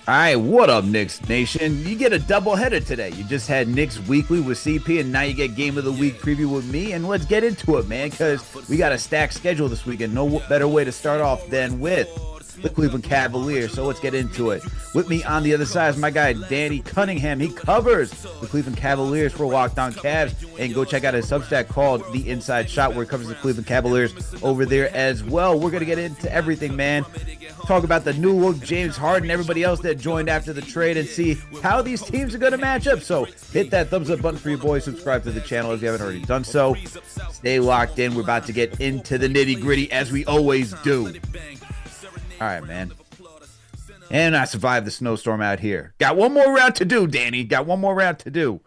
All right, what up, Knicks Nation? You get a doubleheader today. You just had Knicks Weekly with CP, and now you get Game of the Week preview with me. And let's get into it, man, because we got a stacked schedule this weekend. No better way to start off than with the Cleveland Cavaliers. So let's get into it. With me on the other side is my guy, Danny Cunningham. He covers the Cleveland Cavaliers for Locked On Cavs. And go check out his Substack called The Inside Shot, where he covers the Cleveland Cavaliers over there as well. We're going to get into everything, man. Talk about the new look James Harden, everybody else that joined after the trade, and see how these teams are going to match up. So hit that thumbs up button for you boys. Subscribe to the channel if you haven't already done so. Stay locked in. We're about to get into the nitty gritty as we always do. All right, man. And I survived the snowstorm out here. Got one more round to do, Danny. Got one more round to do.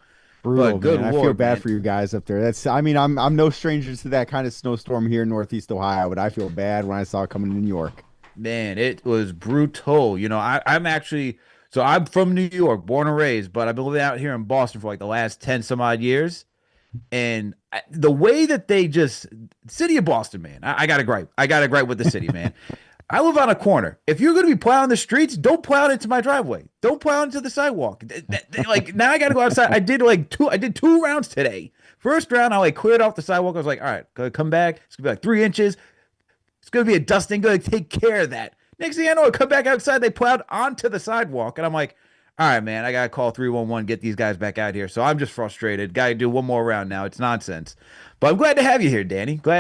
Brutal, But good man. Lord, I feel bad man. for you guys up there. I'm no stranger to that kind of snowstorm here in Northeast Ohio, but I feel bad when I saw it coming to New York. Man, it was brutal. I'm from New York, born and raised, but I've been living out here in Boston for like the last 10 some odd years. And the way that city of Boston, man, I got to gripe. I got to gripe with the city, man. I live on a corner. If you're going to be plowing the streets, don't plow into my driveway. Don't plow into the sidewalk. Like now I got to go outside. I did two rounds today. First round, I like cleared off the sidewalk. I was like, all right, gotta come back. It's gonna be like 3 inches. It's going to be a dusting. Going to take care of that. Next thing I know, I come back outside. They plowed onto the sidewalk. And I'm like, all right, man, I got to call 311, get these guys back out here. So I'm just frustrated. Got to do one more round now. It's nonsense. But I'm glad to have you here, Danny. To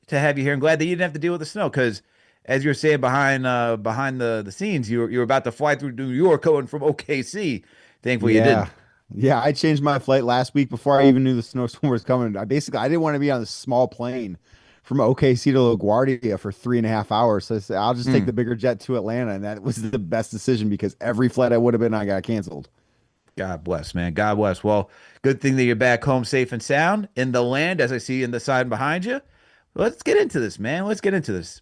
have you here. I'm glad that you didn't have to deal with the snow because, as you were saying behind the scenes, you were about to fly through New York going from OKC. Thankfully, you Yeah. didn't. Yeah, I changed my flight last week before I even knew the snowstorm was coming. I didn't want to be on a small plane from OKC to LaGuardia for 3.5 hours. So I said, I'll just take Mm. the bigger jet to Atlanta. And that was the best decision because every flight I would have been on got canceled. God bless, man. God bless. Well, good thing that you're back home safe and sound in the land, as I see in the side behind you. Let's get into this, man. Let's get into this.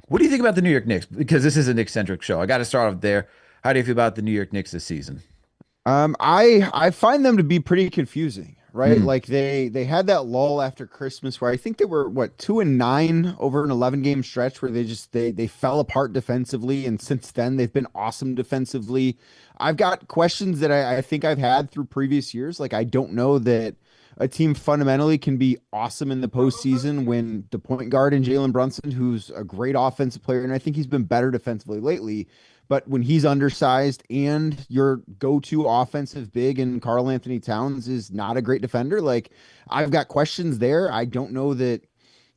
What do you think about the New York Knicks? Because this is a Knicks-centric show. I got to start off there. How do you feel about the New York Knicks this season? I find them to be pretty confusing, right? Mm. Like they had that lull after Christmas where I think they were what 2-9 over an 11 game stretch where they fell apart defensively, and since then they've been awesome defensively. I've got questions that I think I've had through previous years. Like I don't know that a team fundamentally can be awesome in the postseason when the point guard and Jalen Brunson, who's a great offensive player, and I think he's been better defensively lately. But when he's undersized and your go-to offensive big and Karl Anthony Towns is not a great defender, like I've got questions there. I don't know that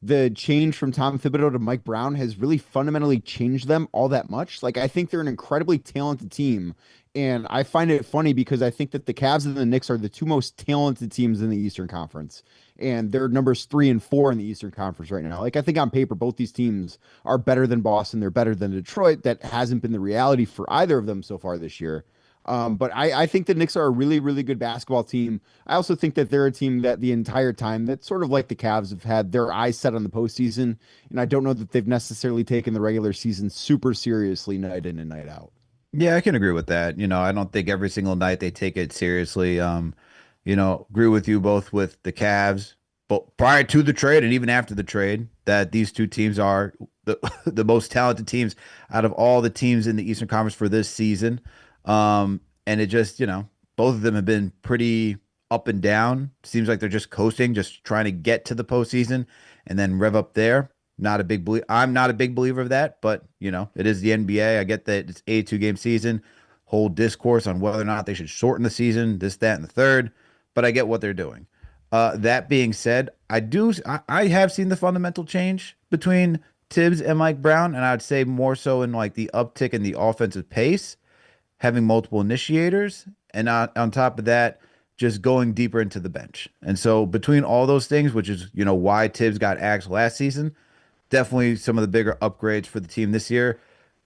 the change from Tom Thibodeau to Mike Brown has really fundamentally changed them all that much. Like I think they're an incredibly talented team. And I find it funny because I think that the Cavs and the Knicks are the two most talented teams in the Eastern Conference. And they're numbers 3 and 4 in the Eastern Conference right now. Like I think on paper, both these teams are better than Boston. They're better than Detroit. That hasn't been the reality for either of them so far this year. But I think the Knicks are a really, really good basketball team. I also think that they're a team that the entire time, that's sort of like the Cavs, have had their eyes set on the postseason. And I don't know that they've necessarily taken the regular season super seriously night in and night out. Yeah, I can agree with that. I don't think every single night they take it seriously. Agree with you both with the Cavs, but prior to the trade and even after the trade, that these two teams are the the most talented teams out of all the teams in the Eastern Conference for this season. And it just, both of them have been pretty up and down. Seems like they're just coasting, just trying to get to the postseason and then rev up there. I'm not a big believer of that, but it is the NBA. I get that it's a 2 game season, whole discourse on whether or not they should shorten the season, this, that, and the third, but I get what they're doing. That being said, I have seen the fundamental change between Tibbs and Mike Brown, and I'd say more so in like the uptick in the offensive pace, having multiple initiators, and on top of that, just going deeper into the bench. And so between all those things, which is why Tibbs got axed last season, definitely some of the bigger upgrades for the team this year.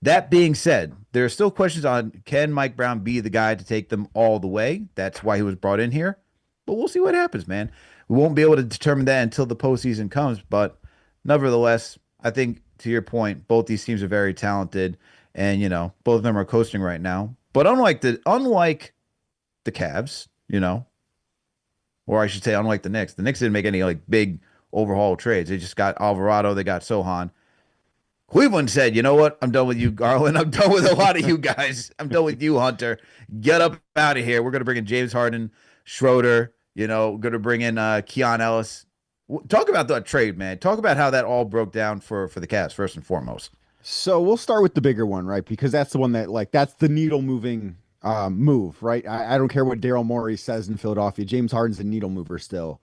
That being said, there are still questions on can Mike Brown be the guy to take them all the way? That's why he was brought in here. But we'll see what happens, man. We won't be able to determine that until the postseason comes. But nevertheless, I think to your point, both these teams are very talented, and both of them are coasting right now. But unlike the Cavs, or I should say, unlike the Knicks didn't make any like big overhaul trades. They just got Alvarado, they got Sohan. Cleveland said, you know what? I'm done with you, Garland. I'm done with a lot of you guys. I'm done with you, Hunter. Get up out of here. We're going to bring in James Harden, Schroeder. We're going to bring in Keon Ellis. Talk about that trade, man. Talk about how that all broke down for the Cavs, first and foremost. So we'll start with the bigger one, right? Because that's the one that like that's the needle moving move, right? I don't care what Daryl Morey says in Philadelphia. James Harden's a needle mover still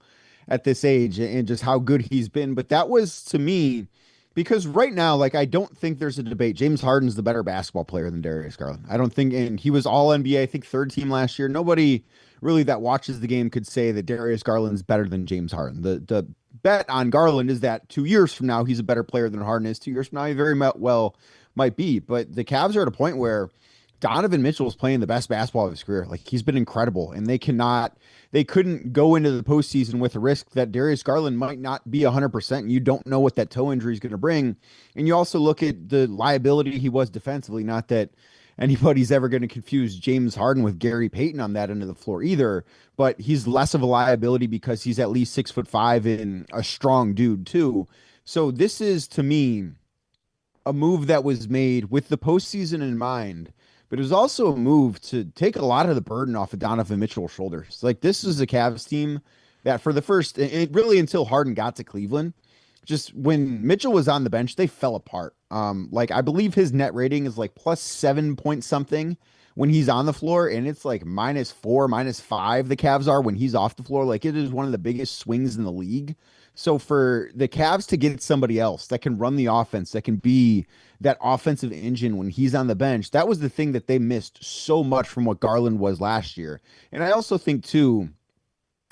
at this age and just how good he's been. But that was to me because right now, like I don't think there's a debate. James Harden's the better basketball player than Darius Garland. I don't think, and he was all NBA, I think third team last year. Nobody really that watches the game could say that Darius Garland's better than James Harden. The bet on Garland is that 2 years from now he's a better player than Harden is. 2 years from now he very well might be. But the Cavs are at a point where Donovan Mitchell is playing the best basketball of his career. Like he's been incredible, and they couldn't go into the postseason with a risk that Darius Garland might not be 100%. And you don't know what that toe injury is going to bring. And you also look at the liability he was defensively. Not that anybody's ever going to confuse James Harden with Gary Payton on that end of the floor either, but he's less of a liability because he's at least 6'5" and a strong dude too. So this is to me a move that was made with the postseason in mind, but it was also a move to take a lot of the burden off of Donovan Mitchell's shoulders. Like this is a Cavs team that for the first, it really until Harden got to Cleveland, just when Mitchell was on the bench, they fell apart. Like I believe his net rating is like plus 7 point something when he's on the floor, and it's like -4, -5. The Cavs are when he's off the floor. Like it is one of the biggest swings in the league. So for the Cavs to get somebody else that can run the offense, that can be that offensive engine when he's on the bench, that was the thing that they missed so much from what Garland was last year. And I also think too,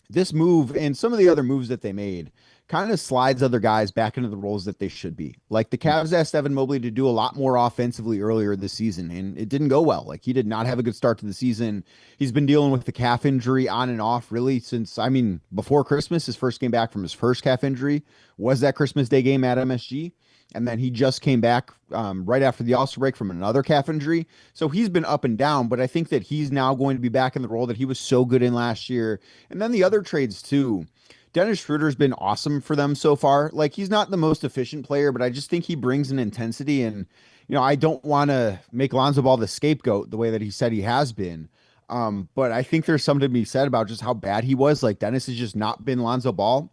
this move and some of the other moves that they made kind of slides other guys back into the roles that they should be. Like the Cavs asked Evan Mobley to do a lot more offensively earlier this season, and it didn't go well. Like he did not have a good start to the season. He's been dealing with the calf injury on and off really since, I mean, before Christmas. His first game back from his first calf injury was that Christmas Day game at MSG. And then he just came back right after the All-Star break from another calf injury. So he's been up and down, but I think that he's now going to be back in the role that he was so good in last year. And then the other trades too. Dennis Schroeder's been awesome for them so far. Like he's not the most efficient player, but I just think he brings an intensity. And, I don't want to make Lonzo Ball the scapegoat the way that he said he has been. But I think there's something to be said about just how bad he was. Like Dennis has just not been Lonzo Ball.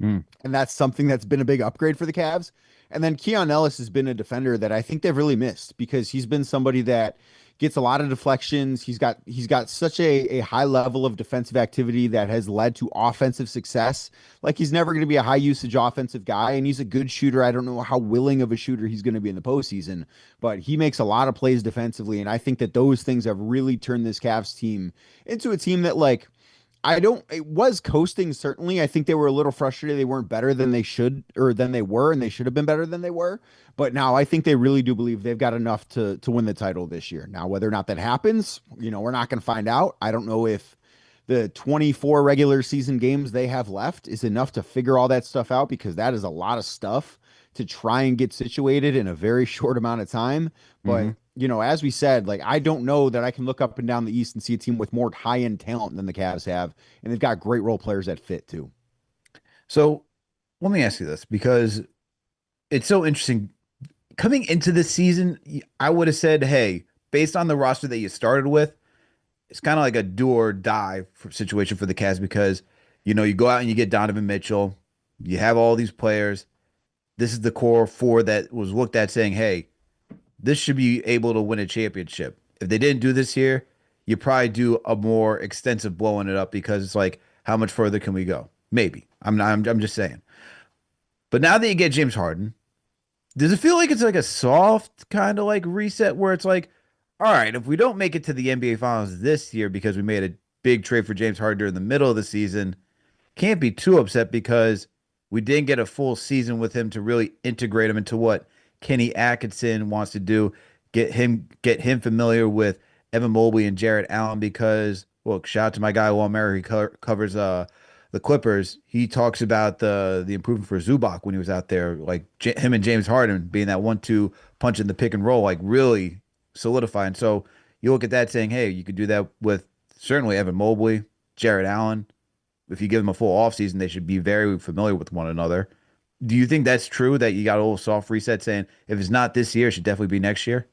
Mm. And that's something that's been a big upgrade for the Cavs. And then Keon Ellis has been a defender that I think they've really missed because he's been somebody that gets a lot of deflections. He's got such a high level of defensive activity that has led to offensive success. Like he's never going to be a high usage offensive guy, and he's a good shooter. I don't know how willing of a shooter he's going to be in the postseason, but he makes a lot of plays defensively, and I think that those things have really turned this Cavs team into a team that like it was coasting, certainly. I think they were a little frustrated. They weren't better than they should or than they were, and they should have been better than they were. But now I think they really do believe they've got enough to win the title this year. Now, whether or not that happens, we're not going to find out. I don't know if the 24 regular season games they have left is enough to figure all that stuff out because that is a lot of stuff to try and get situated in a very short amount of time. But as we said, like I don't know that I can look up and down the East and see a team with more high-end talent than the Cavs have, and they've got great role players that fit too. So let me ask you this because it's so interesting. Coming into this season, I would have said, hey, based on the roster that you started with, it's kind of like a do or die situation for the Cavs because, you go out and you get Donovan Mitchell, you have all these players. This is the core four that was looked at saying, hey, this should be able to win a championship. If they didn't do this here, you probably do a more extensive blowing it up because it's like, how much further can we go? Maybe. I'm just saying. But now that you get James Harden, does it feel like it's like a soft kind of like reset where it's like, all right, if we don't make it to the NBA Finals this year because we made a big trade for James Harden during the middle of the season, can't be too upset because we didn't get a full season with him to really integrate him into what Kenny Atkinson wants to do, get him familiar with Evan Mobley and Jarrett Allen because, look, shout out to my guy Wal Mary, he covers the Clippers. He talks about the improvement for Zubac when he was out there, like him and James Harden being that 1-2 punch in the pick and roll, like really solidifying. So you look at that saying, hey, you could do that with certainly Evan Mobley, Jarrett Allen. If you give them a full offseason, they should be very familiar with one another. Do you think that's true that you got a little soft reset saying if it's not this year, it should definitely be next year?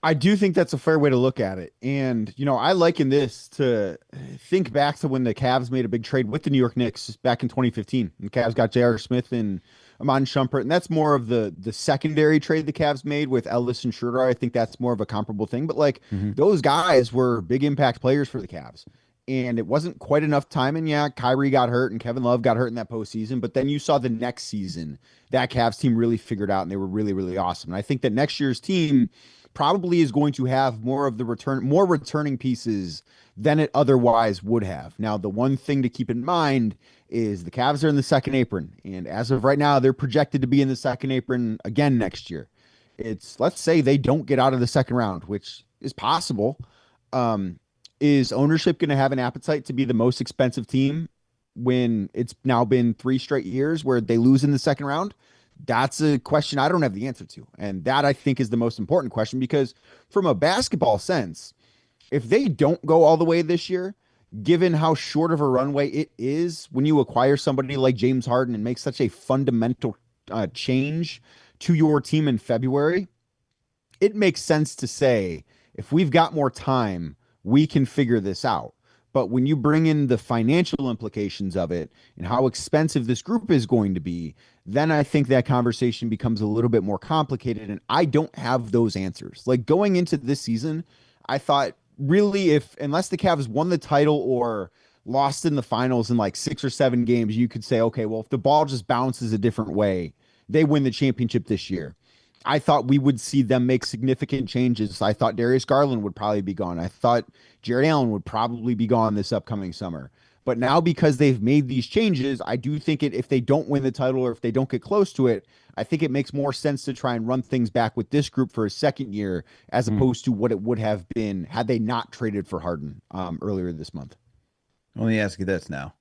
I do think that's a fair way to look at it. And, I liken this to think back to when the Cavs made a big trade with the New York Knicks back in 2015. And the Cavs got J.R. Smith and Amon Shumpert. And that's more of the secondary trade the Cavs made with Ellis and Schroeder. I think that's more of a comparable thing. But like Hmm. those guys were big impact players for the Cavs. And it wasn't quite enough time. And yeah, Kyrie got hurt and Kevin Love got hurt in that postseason. But then you saw the next season that Cavs team really figured out and they were really, really awesome. And I think that next year's team probably is going to have more returning pieces than it otherwise would have. Now, the one thing to keep in mind is the Cavs are in the second apron, and as of right now, they're projected to be in the second apron again next year. Let's say they don't get out of the second round, which is possible. Um, is ownership going to have an appetite to be the most expensive team when it's now been 3 straight years where they lose in the second round? That's a question I don't have the answer to. And that I think is the most important question because, from a basketball sense, if they don't go all the way this year, given how short of a runway it is when you acquire somebody like James Harden and make such a fundamental change to your team in February, it makes sense to say if we've got more time, we can figure this out. But when you bring in the financial implications of it and how expensive this group is going to be, then I think that conversation becomes a little bit more complicated. And I don't have those answers. Like going into this season, I thought really, if unless the Cavs won the title or lost in the finals in like 6 or 7 games, you could say, okay, well, if the ball just bounces a different way, they win the championship this year. I thought we would see them make significant changes. I thought Darius Garland would probably be gone. I thought Jared Allen would probably be gone this upcoming summer. But now, because they've made these changes, I do think if they don't win the title or if they don't get close to it, I think it makes more sense to try and run things back with this group for a second year as Mm. opposed to what it would have been had they not traded for Harden earlier this month. Let me ask you this now.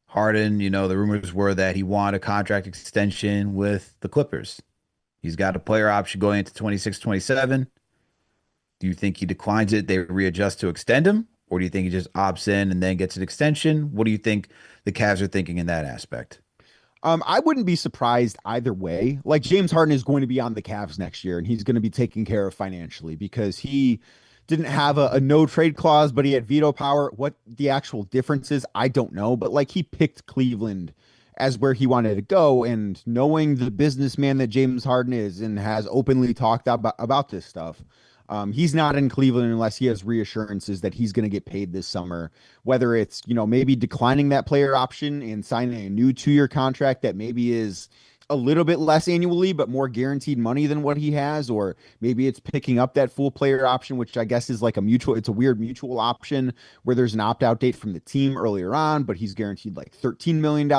Harden, the rumors were that he wanted a contract extension with the Clippers. He's got a player option going into 26, 27. Do you think he declines it? They readjust to extend him? Or do you think he just opts in and then gets an extension? What do you think the Cavs are thinking in that aspect? I wouldn't be surprised either way. Like James Harden is going to be on the Cavs next year, and he's going to be taken care of financially because he didn't have a no trade clause, but he had veto power. What the actual difference is, I don't know. But like he picked Cleveland as where he wanted to go, and knowing the businessman that James Harden is and has openly talked about this stuff. He's not in Cleveland unless he has reassurances that he's going to get paid this summer, whether it's, maybe declining that player option and signing a new 2 year contract that maybe is a little bit less annually, but more guaranteed money than what he has, or maybe it's picking up that full player option, which I guess is like it's a weird mutual option where there's an opt out date from the team earlier on, but he's guaranteed like $13 million.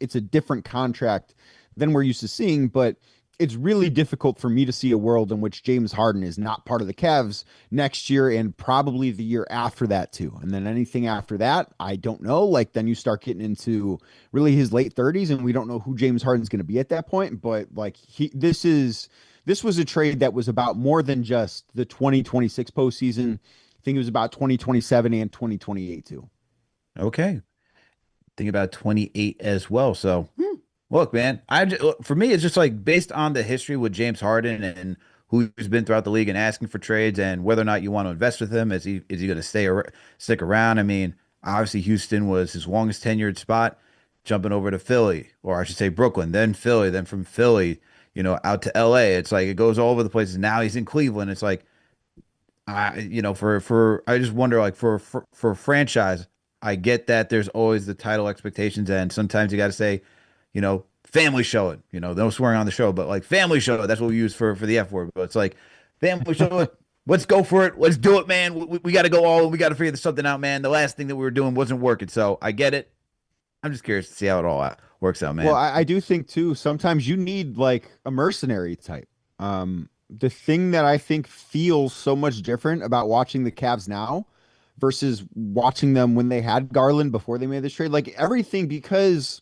It's a different contract than we're used to seeing, but it's really difficult for me to see a world in which James Harden is not part of the Cavs next year and probably the year after that too. And then anything after that, I don't know. Like then you start getting into really his late 30s and we don't know who James Harden's going to be at that point, but like this was a trade that was about more than just the 2026 postseason. I think it was about 2027 and 2028 too. Okay. Think about 28 as well. So, look, man, for me, it's just like based on the history with James Harden and who's been throughout the league and asking for trades and whether or not you want to invest with him. Is he going to stick around? I mean, obviously, Houston was his longest tenured spot, jumping over to Philly, or I should say Brooklyn, then Philly, then from Philly, out to LA. It's like it goes all over the place. Now he's in Cleveland. It's like for I just wonder like for a franchise, I get that there's always the title expectations, and sometimes you got to say, family show it. No swearing on the show, but like family show it. That's what we use for the F word. But it's like family show it. Let's go for it. Let's do it, man. We got to go all. We got to figure this something out, man. The last thing that we were doing wasn't working, so I get it. I'm just curious to see how it all works out, Well, man. I do think too, sometimes you need like a mercenary type. The thing that I think feels so much different about watching the Cavs now versus watching them when they had Garland before they made this trade, like everything because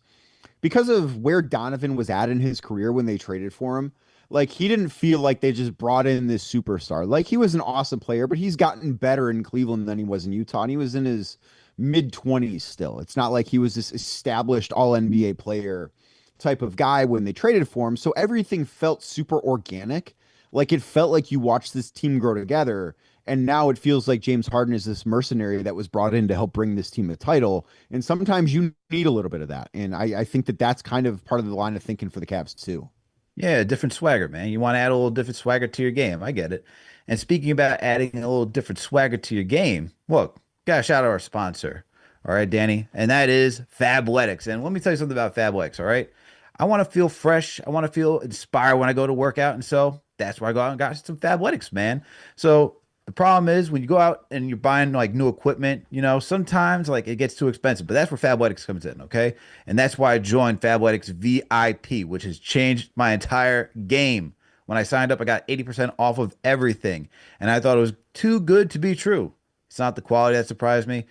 of where Donovan was at in his career when they traded for him, like he didn't feel like they just brought in this superstar. Like he was an awesome player, but he's gotten better in Cleveland than he was in Utah. And he was in his mid 20s still. It's not like he was this established all NBA player type of guy when they traded for him. So everything felt super organic. Like it felt like you watched this team grow together. And now it feels like James Harden is this mercenary that was brought in to help bring this team a title. And sometimes you need a little bit of that. And I think that that's kind of part of the line of thinking for the Cavs too. Yeah, different swagger, man. You want to add a little different swagger to your game. I get it. And speaking about adding a little different swagger to your game, look, gotta shout out our sponsor. All right, Danny. And that is Fabletics. And let me tell you something about Fabletics, all right? I want to feel fresh. I want to feel inspired when I go to work out. And so that's why I go out and got some Fabletics, man. So the problem is when you go out and you're buying like new equipment, sometimes like it gets too expensive, but that's where Fabletics comes in, okay? And that's why I joined Fabletics VIP, which has changed my entire game. When I signed up, I got 80% off of everything, and I thought it was too good to be true. It's not the quality that surprised me.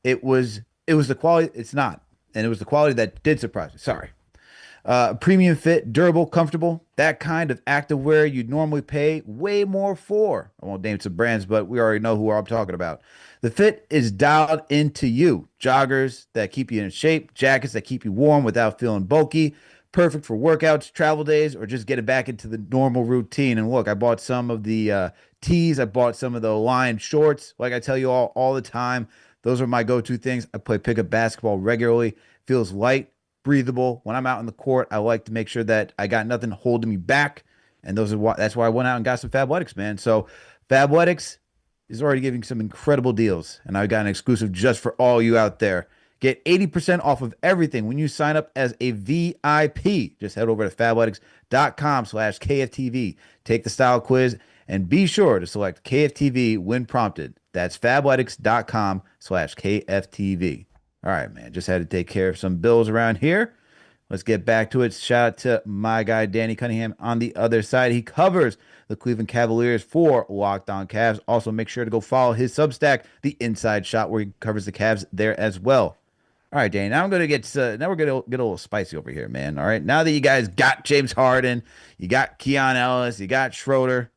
It was the quality, it's not. And it was the quality that did surprise me. Sorry. Premium fit, durable, comfortable, that kind of activewear you'd normally pay way more for. I won't name some brands, but we already know who I'm talking about. The fit is dialed into you. Joggers that keep you in shape, jackets that keep you warm without feeling bulky. Perfect for workouts, travel days, or just getting back into the normal routine. And look, I bought some of the tees. I bought some of the line shorts. Like I tell you all the time, those are my go-to things. I play pickup basketball regularly. Feels light, breathable. When I'm out in the court, I like to make sure that I got nothing holding me back. And that's why I went out and got some Fabletics, man. So Fabletics is already giving some incredible deals. And I got an exclusive just for all you out there. Get 80% off of everything when you sign up as a VIP. Just head over to fabletics.com/KFTV. Take the style quiz and be sure to select KFTV when prompted. That's fabletics.com/KFTV. All right, man. Just had to take care of some bills around here. Let's get back to it. Shout out to my guy, Danny Cunningham, on the other side. He covers the Cleveland Cavaliers for Locked On Cavs. Also, make sure to go follow his Substack, The Inside Shot, where he covers the Cavs there as well. All right, Danny. Now we're gonna get a little spicy over here, man. All right. Now that you guys got James Harden, you got Keon Ellis, you got Schroeder.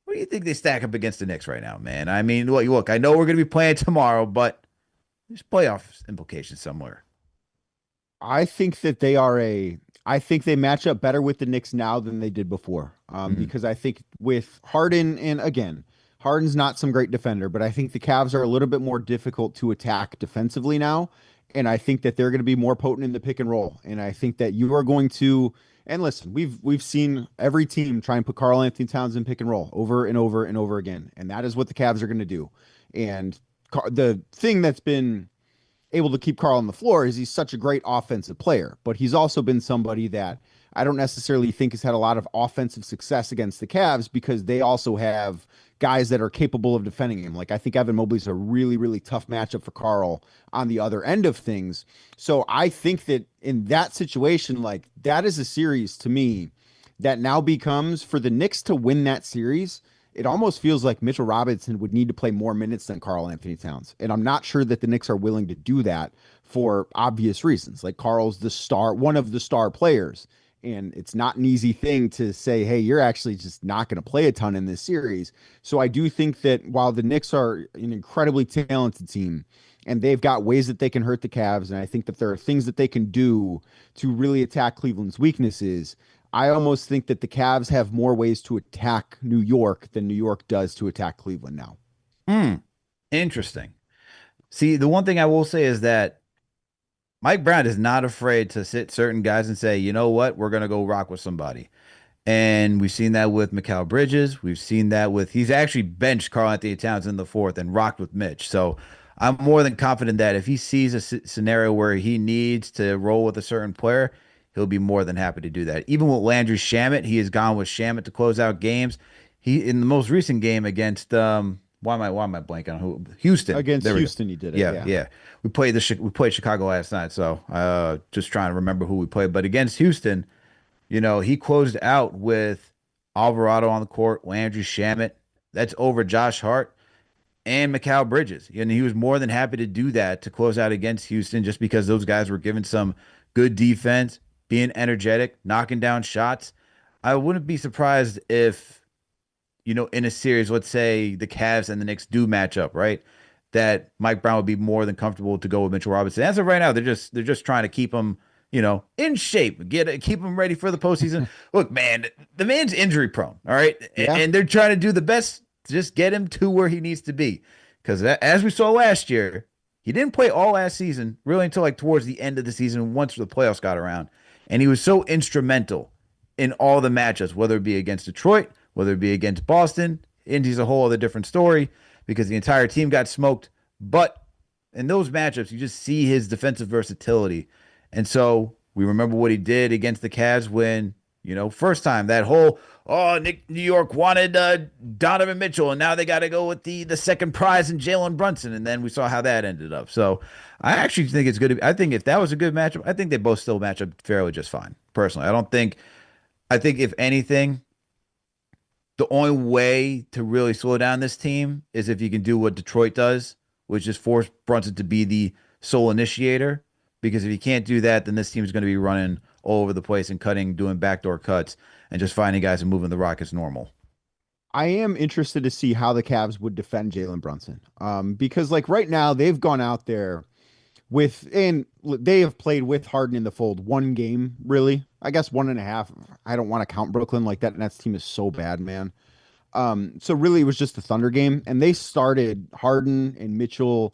What do you think they stack up against the Knicks right now, man? I mean, look, I know we're gonna be playing tomorrow, but there's playoff implications somewhere. I think that they are a. I think they match up better with the Knicks now than they did before. Mm, Because I think with Harden, and again, Harden's not some great defender, but I think the Cavs are a little bit more difficult to attack defensively now. And I think that they're going to be more potent in the pick and roll. And I think that you are going to. And listen, we've seen every team try and put Karl Anthony Towns in pick and roll over and over and over again, and that is what the Cavs are going to do. And the thing that's been able to keep Karl on the floor is he's such a great offensive player, but he's also been somebody that I don't necessarily think has had a lot of offensive success against the Cavs because they also have guys that are capable of defending him. Like I think Evan Mobley's a really, really tough matchup for Karl on the other end of things. So I think that in that situation, like that is a series to me that now becomes for the Knicks to win that series. It almost feels like Mitchell Robinson would need to play more minutes than Karl Anthony Towns. And I'm not sure that the Knicks are willing to do that for obvious reasons. Like Karl's the star, one of the star players. And it's not an easy thing to say, hey, you're actually just not going to play a ton in this series. So I do think that while the Knicks are an incredibly talented team and they've got ways that they can hurt the Cavs, and I think that there are things that they can do to really attack Cleveland's weaknesses, I almost think that the Cavs have more ways to attack New York than New York does to attack Cleveland now. mm, interesting. See, the one thing I will say is that Mike Brown is not afraid to sit certain guys and say, you know what, we're gonna go rock with somebody. And we've seen that with Mikal Bridges. We've seen that with he's actually benched Karl Anthony Towns in the fourth and rocked with Mitch. So I'm more than confident that if he sees a scenario where he needs to roll with a certain player, he'll be more than happy to do that. Even with Landry Shamet, he has gone with Shamet to close out games. He in the most recent game against why am I blanking on who Houston? Against There we go. Houston, you did it. Yeah, Yeah. yeah. We played Chicago last night, so just trying to remember who we played. But against Houston, he closed out with Alvarado on the court, Landry Shamet. That's over Josh Hart and Mikal Bridges. And he was more than happy to do that to close out against Houston just because those guys were giving some good defense, being energetic, knocking down shots. I wouldn't be surprised if, in a series, let's say the Cavs and the Knicks do match up, right? That Mike Brown would be more than comfortable to go with Mitchell Robinson. As of right now, they're just trying to keep him, in shape, keep him ready for the postseason. Look, man, the man's injury prone, all right, Yeah. and they're trying to do the best to just get him to where he needs to be. Because as we saw last year, he didn't play all last season, really until like towards the end of the season, once the playoffs got around, and he was so instrumental in all the matchups, whether it be against Detroit, whether it be against Boston. Indy's a whole other different story because the entire team got smoked. But in those matchups, you just see his defensive versatility. And so we remember what he did against the Cavs when, first time that whole, oh, New York wanted Donovan Mitchell, and now they got to go with the second prize in Jalen Brunson. And then we saw how that ended up. So I actually think it's good. I think if that was a good matchup, I think they both still match up fairly just fine. Personally, I think if anything, the only way to really slow down this team is if you can do what Detroit does, which is force Brunson to be the sole initiator. Because if you can't do that, then this team is going to be running all over the place and doing backdoor cuts, and just finding guys and moving the rock as normal. I am interested to see how the Cavs would defend Jalen Brunson. Because like right now they've gone out there and they have played with Harden in the fold one game, really. I guess one and a half. I don't want to count Brooklyn like that. Nets team is so bad, man. So really it was just the Thunder game, and they started Harden and Mitchell,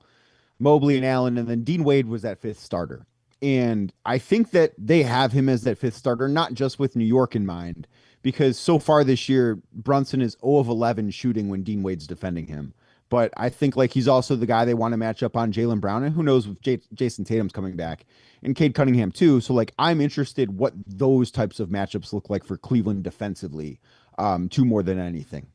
Mobley and Allen, and then Dean Wade was that fifth starter. And I think that they have him as that fifth starter, not just with New York in mind, because so far this year, Brunson is 0 of 11 shooting when Dean Wade's defending him. But I think like he's also the guy they want to match up on Jaylen Brown, and who knows if Jason Tatum's coming back, and Cade Cunningham too. So like I'm interested what those types of matchups look like for Cleveland defensively, too, more than anything.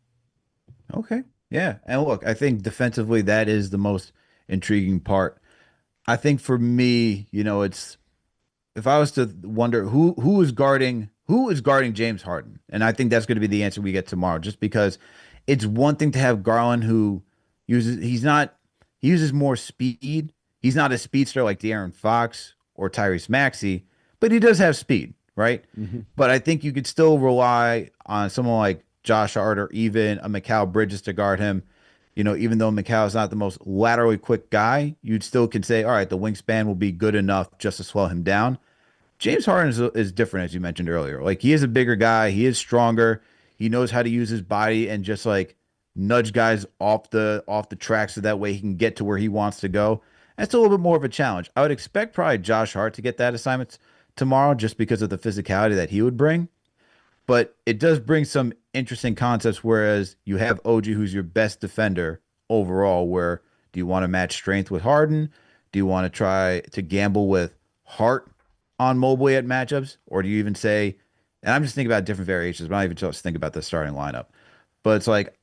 Okay. Yeah. And look, I think defensively, that is the most intriguing part. I think for me, it's if I was to wonder who is guarding James Harden, and I think that's going to be the answer we get tomorrow, just because it's one thing to have Garland who he uses more speed. He's not a speedster like De'Aaron Fox or Tyrese Maxey, but he does have speed, right? Mhm. But I think you could still rely on someone like Josh Hart or even a Mikal Bridges to guard him. Even though Mikal is not the most laterally quick guy, you'd still can say, all right, the wingspan will be good enough just to slow him down. James Harden is different, as you mentioned earlier. Like he is a bigger guy, he is stronger, he knows how to use his body and just like nudge guys off the track so that way he can get to where he wants to go. That's a little bit more of a challenge. I would expect probably Josh Hart to get that assignment tomorrow just because of the physicality that he would bring. But it does bring some interesting concepts. Whereas you have OG, who's your best defender overall. Where do you want to match strength with Harden? Do you want to try to gamble with Hart on Mobley at matchups, or do you even say? And I'm just thinking about different variations, but I'm not even just thinking about the starting lineup. But it's like,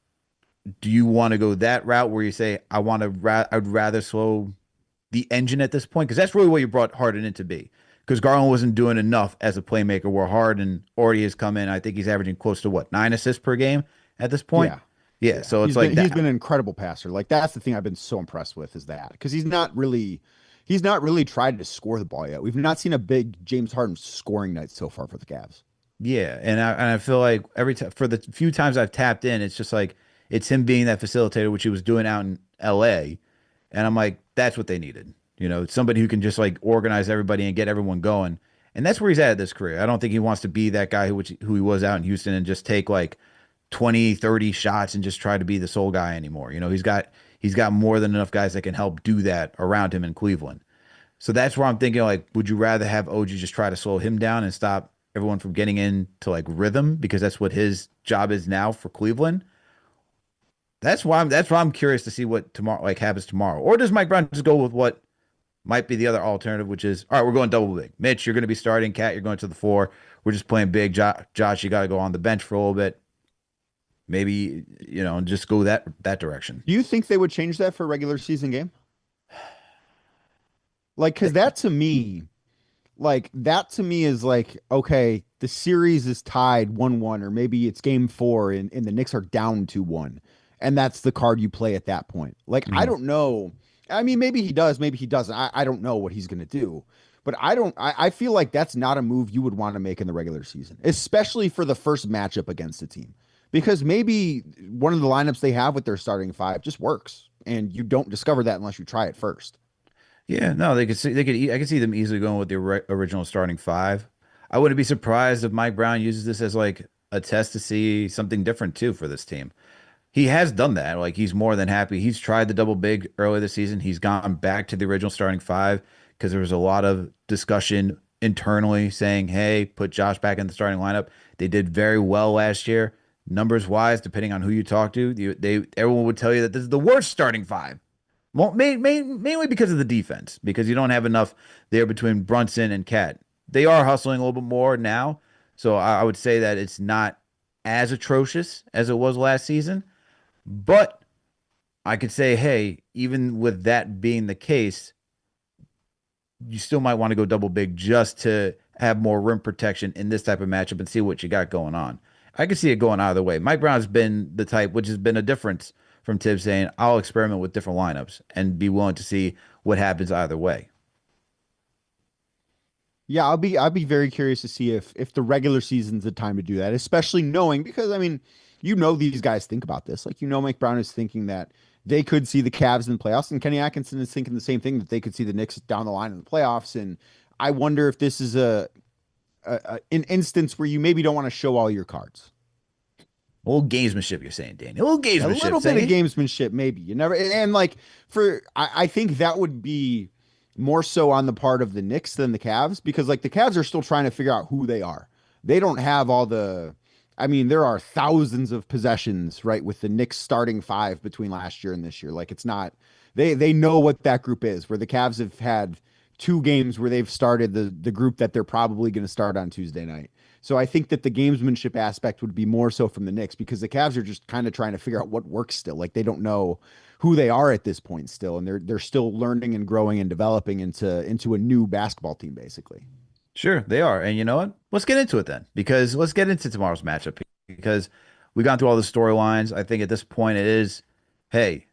do you want to go that route where you say, I'd rather slow the engine at this point? Because that's really what you brought Harden in to be. Because Garland wasn't doing enough as a playmaker, where Harden already has come in. I think he's averaging close to what, 9 assists per game at this point. Yeah. Yeah, Yeah. so it's like He's that. been an incredible passer. Like that's the thing I've been so impressed with is that because he's not really tried to score the ball yet. We've not seen a big James Harden scoring night so far for the Cavs. Yeah, and I feel like every time for the few times I've tapped in, it's just like it's him being that facilitator, which he was doing out in L.A. And I'm like, that's what they needed. Somebody who can just like organize everybody and get everyone going. And that's where he's at this career. I don't think he wants to be that guy who he was out in Houston and just take like 20, 30 shots and just try to be the sole guy anymore. He's got more than enough guys that can help do that around him in Cleveland. So that's where I'm thinking like, would you rather have OG just try to slow him down and stop everyone from getting into like rhythm because that's what his job is now for Cleveland? That's why I'm curious to see what tomorrow like happens tomorrow. Or does Mike Brown just go with what might be the other alternative, which is all right, we're going double big. Mitch, you're going to be starting. Cat, you're going to the four. We're just playing big. Josh, you got to go on the bench for a little bit. Maybe and just go that direction. Do you think they would change that for a regular season game? Like, because that to me is like, okay, the series is tied 1-1, or maybe it's game four and the Knicks are down 2-1. And that's the card you play at that point. Like, I Mhm. don't know. I mean, maybe he does, maybe he doesn't. I don't know what he's gonna do. But I feel like that's not a move you would want to make in the regular season, especially for the first matchup against a team. Because maybe one of the lineups they have with their starting five just works. And you don't discover that unless you try it first. Yeah, no, they could see I could see them easily going with the original starting five. I wouldn't be surprised if Mike Brown uses this as like a test to see something different too for this team. He has done that. Like he's more than happy. He's tried the double big early this season. He's gone back to the original starting five because there was a lot of discussion internally saying, "Hey, put Josh back in the starting lineup." They did very well last year, numbers wise. Depending on who you talk to, everyone would tell you that this is the worst starting five. Well, mainly because of the defense, because you don't have enough there between Brunson and Cat. They are hustling a little bit more now, so I would say that it's not as atrocious as it was last season. But I could say, hey, even with that being the case, you still might want to go double big just to have more rim protection in this type of matchup and see what you got going on. I could see it going either way. Mike Brown's been the type, which has been a difference from Tibbs saying, I'll experiment with different lineups and be willing to see what happens either way. Yeah, I'll be very curious to see if the regular season's the time to do that, especially knowing because I mean, these guys think about this. Like Mike Brown is thinking that they could see the Cavs in the playoffs, and Kenny Atkinson is thinking the same thing that they could see the Knicks down the line in the playoffs. And I wonder if this is an instance where you maybe don't want to show all your cards. A little gamesmanship, you're saying, Danny. A little A gamesmanship, little bit of say. gamesmanship, maybe. You never and like I think that would be more so on the part of the Knicks than the Cavs because like the Cavs are still trying to figure out who they are. They don't have all the I mean, there are thousands of possessions, right, with the Knicks starting five between last year and this year. Like it's not they know what that group is, where the Cavs have had two games where they've started the group that they're probably going to start on Tuesday night. So I think that the gamesmanship aspect would be more so from the Knicks because the Cavs are just kind of trying to figure out what works still. Like they don't know who they are at this point still, and they're still learning and growing and developing into a new basketball team basically. Sure, they are. And you know what? Let's get into it then, because let's get into tomorrow's matchup because we've gone through all the storylines. I think at this point it is, hey,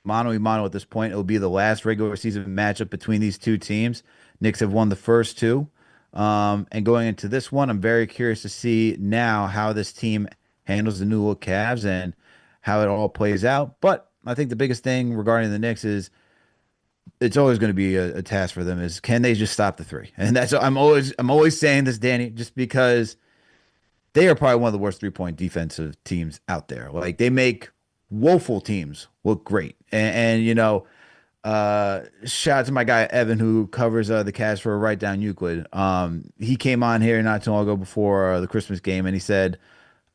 mano a mano at this point. It'll be the last regular season matchup between these two teams. Knicks have won the first two. And going into this one, I'm very curious to see now how this team handles the new look Cavs and how it all plays out. But I think the biggest thing regarding the Knicks is it's always going to be a task for them is can they just stop the three? And that's I'm always saying this, Danny, just because they are probably one of the worst 3-point defensive teams out there. Like they make woeful teams look great. Shout out to my guy Evan who covers the Cavs for Right Down Euclid. He came on here not too long ago before the Christmas game, and he said,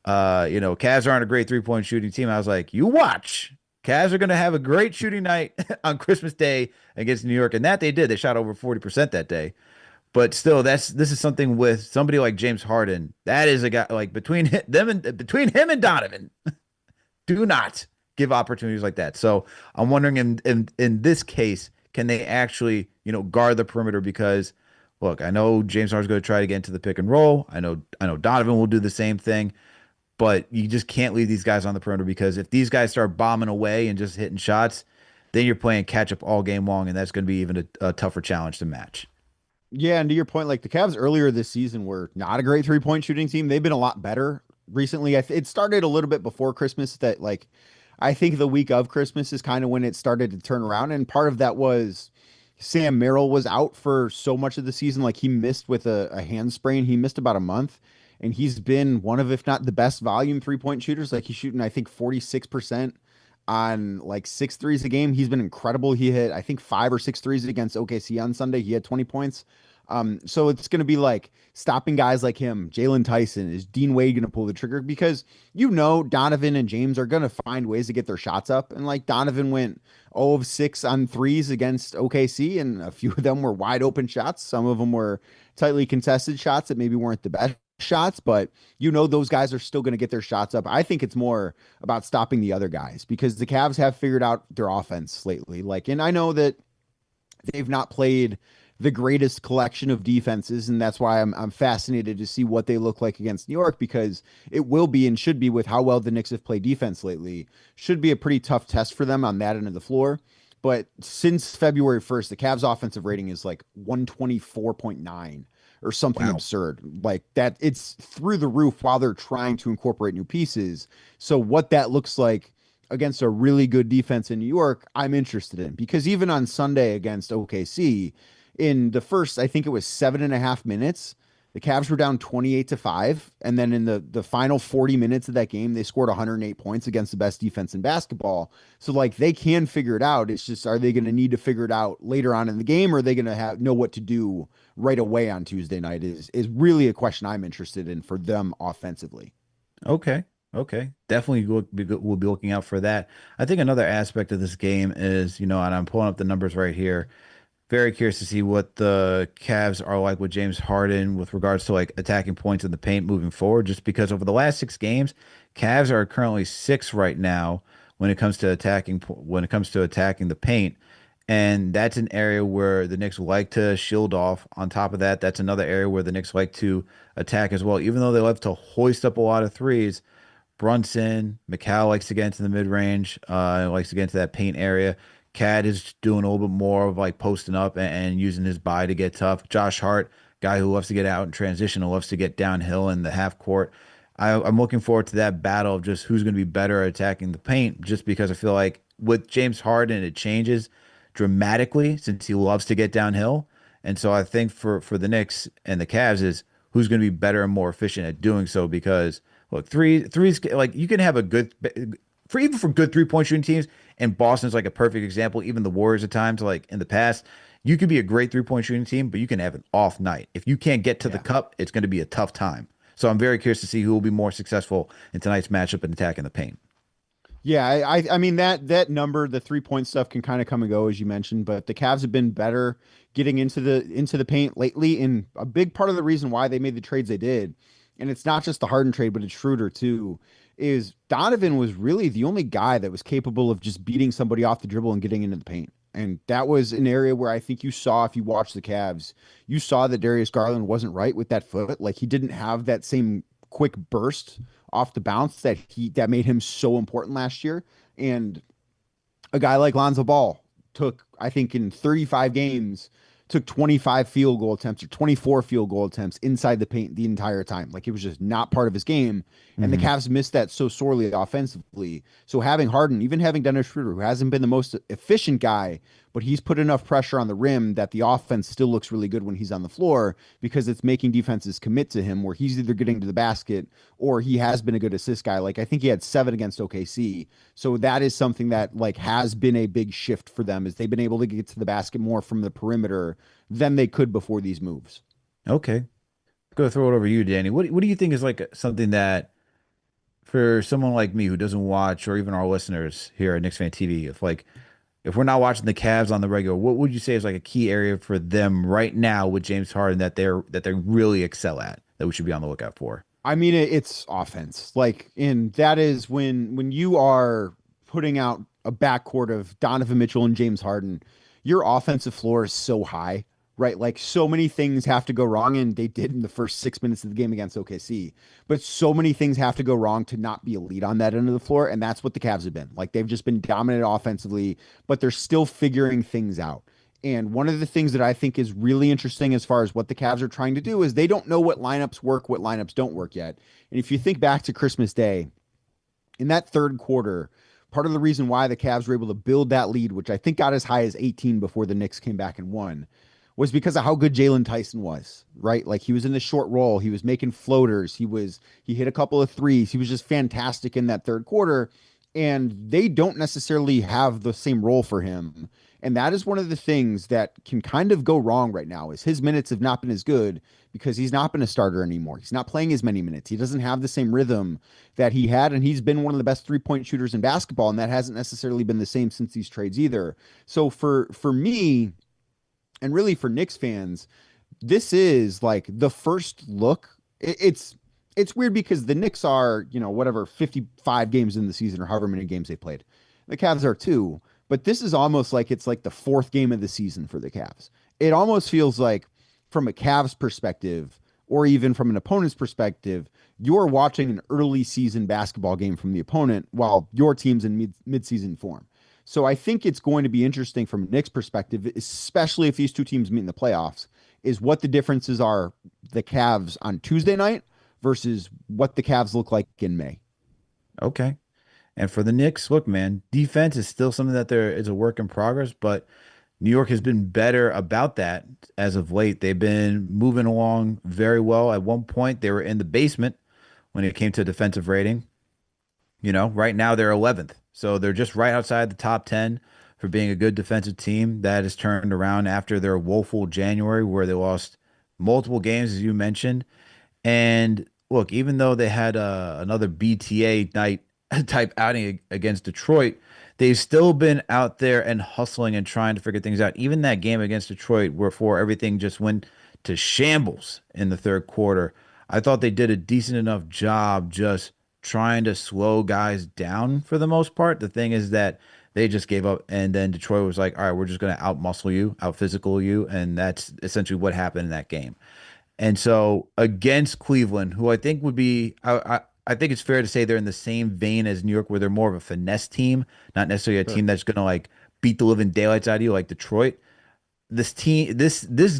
Cavs aren't a great 3-point shooting team. I was like, you watch. Cavs are going to have a great shooting night on Christmas Day against New York, and that they did. They shot over 40% that day. But still, this is something with somebody like James Harden. That is a guy like between him and Donovan. Do not give opportunities like that. So I'm wondering in this case, can they actually, guard the perimeter? Because look, I know James Harden's going to try to get into the pick and roll. I know Donovan will do the same thing, but you just can't leave these guys on the perimeter because if these guys start bombing away and just hitting shots, then you're playing catch up all game long, and that's going to be even a tougher challenge to match. Yeah, and to your point, like the Cavs earlier this season were not a great 3-point shooting team. They've been a lot better recently. It started a little bit before Christmas that like I think the week of Christmas is kind of when it started to turn around. And part of that was Sam Merrill was out for so much of the season. Like he missed with a hand sprain. He missed about a month. And he's been one of, if not the best volume 3-point shooters. Like he's shooting, I think, 46% on like six threes a game. He's been incredible. He hit, I think, five or six threes against OKC on Sunday. He had 20 points. So it's going to be like stopping guys like him, Jalen Tyson. Is Dean Wade going to pull the trigger? Because Donovan and James are going to find ways to get their shots up. And like Donovan went 0 of 6 on threes against OKC, and a few of them were wide open shots. Some of them were tightly contested shots that maybe weren't the best shots, but those guys are still going to get their shots up. I think it's more about stopping the other guys because the Cavs have figured out their offense lately. Like, and I know that they've not played the greatest collection of defenses, and that's why I'm fascinated to see what they look like against New York because it will be and should be with how well the Knicks have played defense lately. Should be a pretty tough test for them on that end of the floor. But since February 1st, the Cavs offensive rating is like 124.9 or something Wow. absurd like that. It's through the roof while they're trying to incorporate new pieces. So what that looks like against a really good defense in New York, I'm interested in because even on Sunday against OKC, in the first, I think it was 7.5 minutes, the Cavs were down 28-5. And then in the final 40 minutes of that game, they scored 108 points against the best defense in basketball. So like they can figure it out. It's just, are they going to need to figure it out later on in the game, or are they going to have know what to do right away on Tuesday night is really a question I'm interested in for them offensively. Okay. Okay. Definitely we'll be looking out for that. I think another aspect of this game is, and I'm pulling up the numbers right here. Very curious to see what the Cavs are like with James Harden with regards to like attacking points in the paint moving forward, just because over the last 6 games, Cavs are currently six right now when it comes to attacking the paint. And that's an area where the Knicks like to shield off. On top of that, that's another area where the Knicks like to attack as well. Even though they love to hoist up a lot of threes, Brunson, McCall likes to get into the mid range, likes to get into that paint area. Cat is doing a little bit more of like posting up and using his body to get tough. Josh Hart, guy who loves to get out in transition, who loves to get downhill in the half court. I'm looking forward to that battle of just who's going to be better at attacking the paint, just because I feel like with James Harden, it changes dramatically since he loves to get downhill. And so I think for the Knicks and the Cavs is who's going to be better and more efficient at doing so because look, threes like you can have a good for even for good 3-point shooting teams, and Boston's like a perfect example. Even the Warriors at times, like in the past, you could be a great 3-point shooting team, but you can have an off night. If you can't get to the Yeah. cup, it's going to be a tough time. So I'm very curious to see who will be more successful in tonight's matchup in attacking the paint. Yeah, I mean that number, the 3 point stuff can kind of come and go as you mentioned, but the Cavs have been better getting into the paint lately, and a big part of the reason why they made the trades they did, and it's not just the Harden trade, but it's Schroeder too, is Donovan was really the only guy that was capable of just beating somebody off the dribble and getting into the paint. And that was an area where I think you saw, if you watched the Cavs, you saw that Darius Garland wasn't right with that foot. Like he didn't have that same quick burst off the bounce that made him so important last year. And a guy like Lonzo Ball took, I think, in 35 games, took 25 field goal attempts or 24 field goal attempts inside the paint the entire time. Like it was just not part of his game. And the Hmm. Cavs missed that so sorely offensively. So having Harden, even having Dennis Schroeder, who hasn't been the most efficient guy, but he's put enough pressure on the rim that the offense still looks really good when he's on the floor because it's making defenses commit to him where he's either getting to the basket or he has been a good assist guy. Like I think he had 7 against OKC. So that is something that like has been a big shift for them is they've been able to get to the basket more from the perimeter than they could before these moves. Okay, go throw it over to you, Danny. What do you think is like something that for someone like me who doesn't watch, or even our listeners here at Knicks Fan TV, if we're not watching the Cavs on the regular, what would you say is like a key area for them right now with James Harden that they really excel at that we should be on the lookout for? I mean, it's offense. Like, and that is when you are putting out a backcourt of Donovan Mitchell and James Harden, your offensive floor is so high, right? Like, so many things have to go wrong, and they did in the first 6 minutes of the game against OKC. But so many things have to go wrong to not be elite on that end of the floor, and that's what the Cavs have been. Like, they've just been dominant offensively, but they're still figuring things out. And one of the things that I think is really interesting as far as what the Cavs are trying to do is they don't know what lineups work, what lineups don't work yet. And if you think back to Christmas Day, in that third quarter, part of the reason why the Cavs were able to build that lead, which I think got as high as 18 before the Knicks came back and won, was because of how good Jalen Tyson was, right? Like he was in the short roll, he was making floaters, he hit a couple of threes, he was just fantastic in that third quarter. And they don't necessarily have the same role for him. And that is one of the things that can kind of go wrong right now is his minutes have not been as good because he's not been a starter anymore. He's not playing as many minutes. He doesn't have the same rhythm that he had, and he's been one of the best 3 point shooters in basketball, and that hasn't necessarily been the same since these trades either. So for me, and really for Knicks fans, this is like the first look. It's weird because the Knicks are, whatever, 55 games in the season or however many games they played. The Cavs are too, but this is almost like it's like the fourth game of the season for the Cavs. It almost feels like from a Cavs perspective or even from an opponent's perspective, you're watching an early season basketball game from the opponent while your team's in mid-season form. So I think it's going to be interesting from a Knicks perspective, especially if these two teams meet in the playoffs, is what the differences are the Cavs on Tuesday night versus what the Cavs look like in May. Okay. And for the Knicks, look, man, defense is still something that there is a work in progress, but New York has been better about that as of late. They've been moving along very well. At one point, they were in the basement when it came to defensive rating. Right now they're 11th. So they're just right outside the top 10 for being a good defensive team. That has turned around after their woeful January where they lost multiple games, as you mentioned. And look, even though they had another BTA night type outing against Detroit, they've still been out there and hustling and trying to figure things out. Even that game against Detroit, where for everything just went to shambles in the third quarter, I thought they did a decent enough job just trying to slow guys down for the most part. The thing is that they just gave up, and then Detroit was like, "All right, we're just going to out muscle you, out physical you," and that's essentially what happened in that game. And so against Cleveland, who I think would be, I think it's fair to say they're in the same vein as New York, where they're more of a finesse team, not necessarily a Sure. team that's going to like beat the living daylights out of you like Detroit. This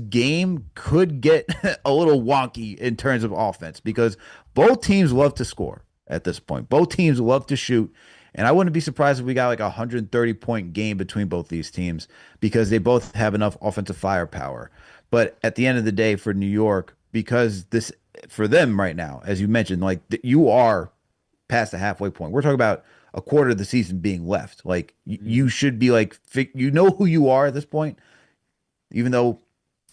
game could get a little wonky in terms of offense because both teams love to score at this point. Both teams love to shoot. And I wouldn't be surprised if we got like a 130-point game between both these teams because they both have enough offensive firepower. But at the end of the day, for New York, because this for them right now, as you mentioned, like you are past the halfway point. We're talking about a quarter of the season being left. Like you Mhm. should be like you know who you are at this point, even though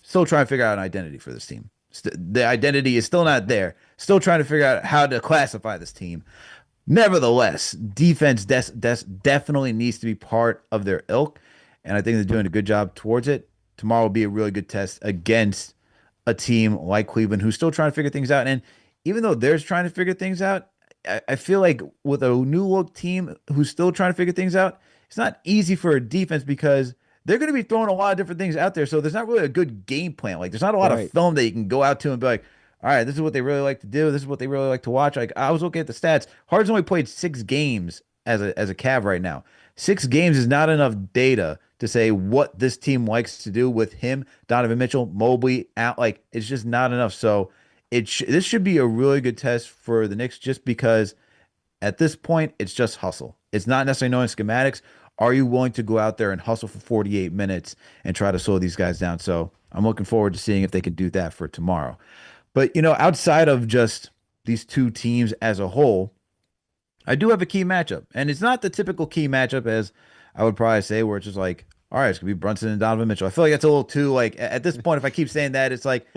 still trying to figure out an identity for this team. The identity is still not there. Still trying to figure out how to classify this team. Nevertheless, defense definitely needs to be part of their ilk, and I think they're doing a good job towards it. Tomorrow will be a really good test against a team like Cleveland who's still trying to figure things out. And even though they're trying to figure things out, I feel like with a new look team who's still trying to figure things out, it's not easy for a defense because they're going to be throwing a lot of different things out there. So there's not really a good game plan. Like there's not a lot of Right. film that you can go out to and be like, all right, this is what they really like to do. This is what they really like to watch. Like I was looking at the stats. Harden's only played 6 games as a Cav right now. 6 games is not enough data to say what this team likes to do with him, Donovan Mitchell, Mobley out. Like it's just not enough. So this should be a really good test for the Knicks, just because at this point it's just hustle. It's not necessarily knowing schematics. Are you willing to go out there and hustle for 48 minutes and try to slow these guys down? So I'm looking forward to seeing if they can do that for tomorrow. But outside of just these two teams as a whole, I do have a key matchup, and it's not the typical key matchup as I would probably say, where it's just like, all right, it's gonna be Brunson and Donovan Mitchell. I feel like that's a little too like at this point. If I keep saying that, it's like,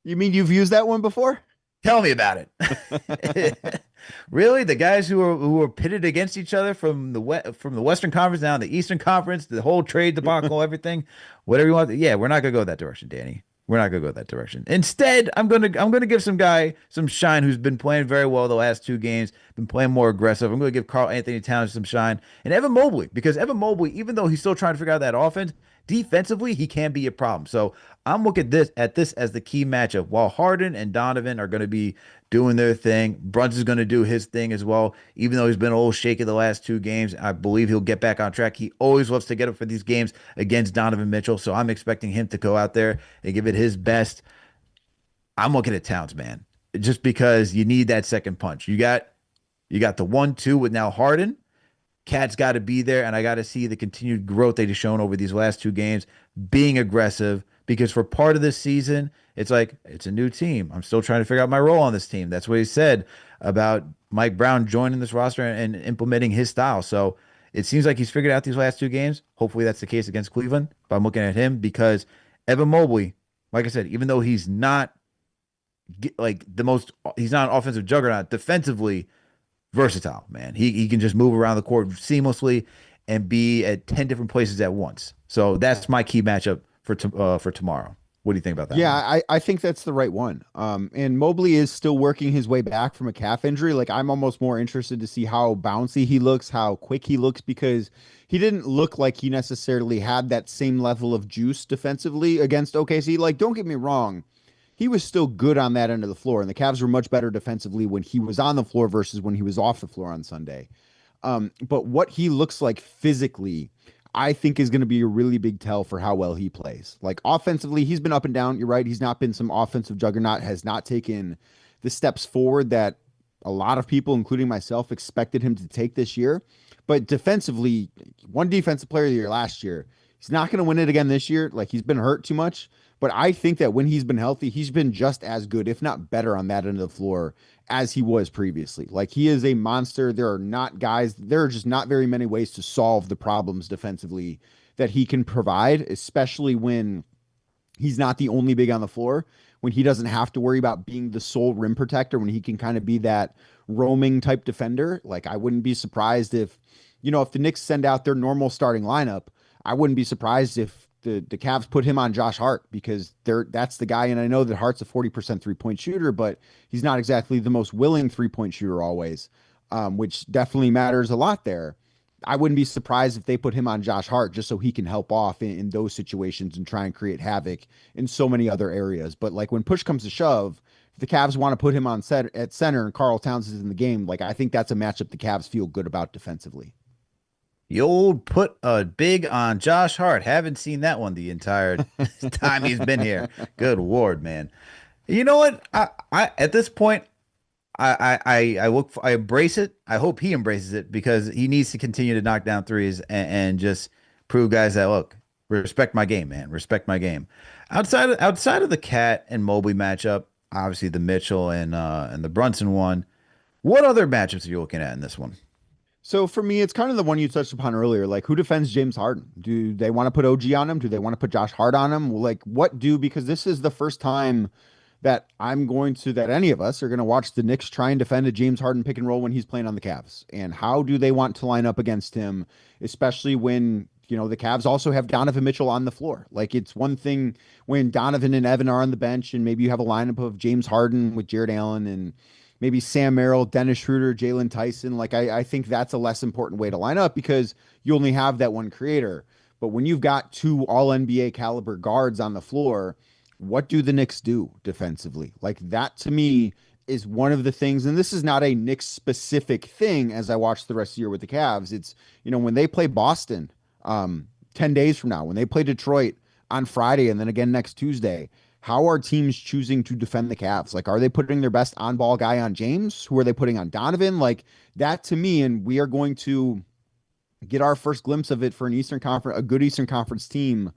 You mean you've used that one before? tell me about it. Really, the guys who are pitted against each other from the Western Conference down the Eastern Conference, the whole trade debacle, everything, whatever you want. Yeah, we're not gonna go that direction, Danny. We're not gonna go that direction. Instead, I'm gonna give some guy some shine who's been playing very well the last 2 games, been playing more aggressive. I'm gonna give Carl Anthony Towns some shine and Evan Mobley, because Evan Mobley, even though he's still trying to figure out that offense, defensively he can be a problem. So I'm looking at this as the key matchup. While Harden and Donovan are gonna be doing their thing, Brunson's gonna do his thing as well. Even though he's been a little shaky the last 2 games, I believe he'll get back on track. He always loves to get up for these games against Donovan Mitchell, so I'm expecting him to go out there and give it his best. I'm looking at Towns, man, just because you need that second punch. You got the 1-2 with now Harden. Cat's got to be there, and I got to see the continued growth they've shown over these last 2 games, being aggressive. Because for part of this season, it's like it's a new team. I'm still trying to figure out my role on this team. That's what he said about Mike Brown joining this roster and implementing his style. So it seems like he's figured out these last 2 games. Hopefully, that's the case against Cleveland. But I'm looking at him because Evan Mobley, like I said, even though he's not like he's not an offensive juggernaut defensively, versatile, man. He can just move around the court seamlessly and be at 10 different places at once. So that's my key matchup for tomorrow. What do you think about that Yeah, one? I think that's the right one. And Mobley is still working his way back from a calf injury. Like I'm almost more interested to see how bouncy he looks, how quick he looks, because he didn't look like he necessarily had that same level of juice defensively against OKC. Like, don't get me wrong, he was still good on that end of the floor, and the Cavs were much better defensively when he was on the floor versus when he was off the floor on Sunday. But what he looks like physically, I think is going to be a really big tell for how well he plays. Like offensively, he's been up and down. You're right. He's not been some offensive juggernaut, has not taken the steps forward that a lot of people, including myself, expected him to take this year. But defensively, one defensive player of the year last year. He's not going to win it again this year. Like he's been hurt too much. But I think that when he's been healthy, he's been just as good, if not better, on that end of the floor as he was previously. Like he is a monster. There are just not very many ways to solve the problems defensively that he can provide, especially when he's not the only big on the floor, when he doesn't have to worry about being the sole rim protector, when he can kind of be that roaming type defender. Like I wouldn't be surprised if, if the Knicks send out their normal starting lineup, I wouldn't be surprised if the Cavs put him on Josh Hart because that's the guy. And I know that Hart's a 40% 3-point shooter, but he's not exactly the most willing 3-point shooter always, which definitely matters a lot there. I wouldn't be surprised if they put him on Josh Hart just so he can help off in those situations and try and create havoc in so many other areas. But like when push comes to shove, if the Cavs want to put him on at center and Karl Towns is in the game, like I think that's a matchup the Cavs feel good about defensively. The old put a big on Josh Hart. Haven't seen that one the entire time he's been here. Good Lord, man. You know what? I at this point, I embrace it. I hope he embraces it because he needs to continue to knock down threes and just prove guys that look, respect my game, man. Respect my game. Outside of the Cat and Mobley matchup, obviously the Mitchell and the Brunson one. What other matchups are you looking at in this one? So for me, it's kind of the one you touched upon earlier. Like, who defends James Harden? Do they want to put OG on him? Do they want to put Josh Hart on him? Like, what do? Because this is the first time that any of us are going to watch the Knicks try and defend a James Harden pick and roll when he's playing on the Cavs. And how do they want to line up against him, especially when, the Cavs also have Donovan Mitchell on the floor? Like, it's one thing when Donovan and Evan are on the bench and maybe you have a lineup of James Harden with Jared Allen and maybe Sam Merrill, Dennis Schroeder, Jalen Tyson. Like, I think that's a less important way to line up because you only have that one creator. But when you've got two all NBA caliber guards on the floor, what do the Knicks do defensively? Like that to me is one of the things, and this is not a Knicks specific thing as I watch the rest of the year with the Cavs. It's, when they play Boston 10 days from now, when they play Detroit on Friday and then again next Tuesday, how are teams choosing to defend the Cavs? Like, are they putting their best on ball guy on James? Who are they putting on Donovan? Like that to me, and we are going to get our first glimpse of it for a good Eastern Conference team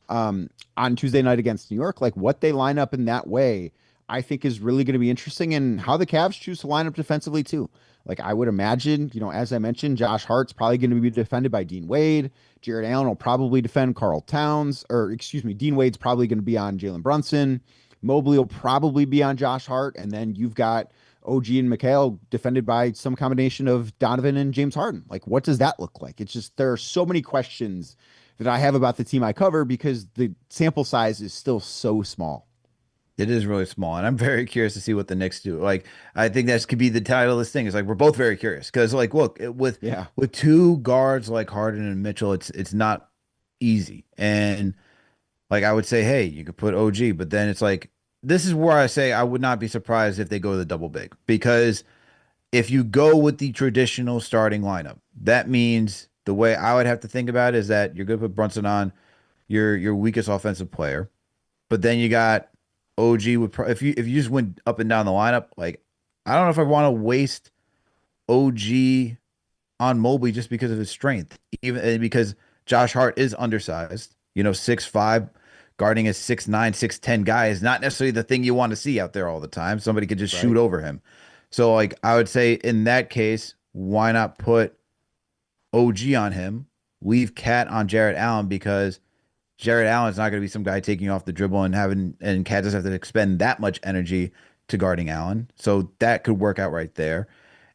on Tuesday night against New York. Like what they line up in that way, I think is really going to be interesting, and how the Cavs choose to line up defensively too. Like I would imagine, as I mentioned, Josh Hart's probably going to be defended by Dean Wade. Jared Allen will probably defend Karl Towns, or excuse me, Dean Wade's probably going to be on Jalen Brunson. Mobley will probably be on Josh Hart, and then you've got OG and Mikhail defended by some combination of Donovan and James Harden. Like, what does that look like? It's just there are so many questions that I have about the team I cover because the sample size is still so small. It is really small, and I'm very curious to see what the Knicks do. Like, I think that could be the title of this thing. It's like we're both very curious because, like, look, Yeah. with two guards like Harden and Mitchell, it's not easy. And like I would say, hey, you could put OG, but then it's like this is where I say I would not be surprised if they go to the double big because if you go with the traditional starting lineup, that means the way I would have to think about it is that you're going to put Brunson on your weakest offensive player. But then you got OG if you just went up and down the lineup, like I don't know if I want to waste OG on Mobley just because of his strength, even because Josh Hart is undersized. 6'5", guarding a 6'9", 6'10" guy is not necessarily the thing you want to see out there all the time. Somebody could just shoot Right. over him. So like I would say in that case, why not put OG on him, leave Cat on Jared Allen because Jared Allen's not going to be some guy taking off the dribble and Cat doesn't have to expend that much energy to guarding Allen. So that could work out right there.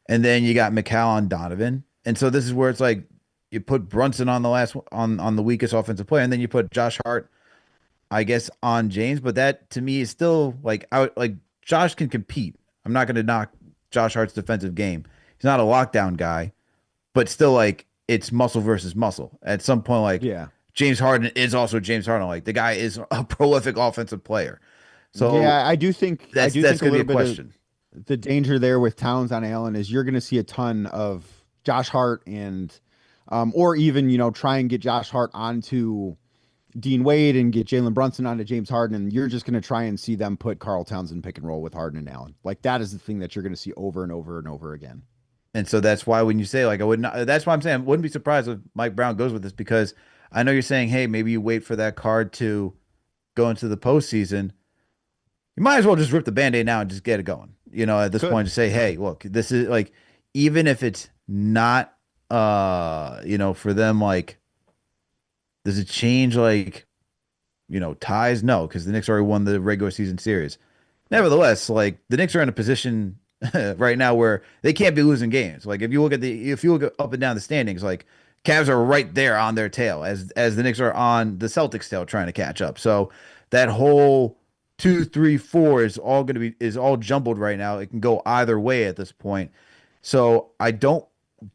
And then you got McCall on Donovan. And so this is where it's like you put Brunson on on the weakest offensive player, and then you put Josh Hart, I guess, on James. But that to me is still like Josh can compete. I'm not going to knock Josh Hart's defensive game. He's not a lockdown guy, but still like it's muscle versus muscle. At some point, like Yeah. James Harden is also James Harden. Like the guy is a prolific offensive player. So Yeah, I do think that's a gonna be little a bit of question. the danger there with Towns on Allen is you're going to see a ton of Josh Hart and or even, try and get Josh Hart onto Dean Wade and get Jalen Brunson onto James Harden, and you're just going to try and see them put Karl Townsend pick and roll with Harden and Allen. Like that is the thing that you're going to see over and over and over again. And so that's why when you say like I would not, that's why I'm saying I wouldn't be surprised if Mike Brown goes with this because I know you're saying, hey, maybe you wait for that card to go into the postseason. You might as well just rip the band-aid now and just get it going. At this Could. point, to say, hey, look, this is like, even if it's not, for them, like, does it change like, ties? No, because the Knicks already won the regular season series. Right. Nevertheless, like the Knicks are in a position right now where they can't be losing games. Like if you look up and down the standings, like Cavs are right there on their tail as the Knicks are on the Celtics tail trying to catch up. So that whole 2, 3, 4 is all jumbled right now. It can go either way at this point. So I don't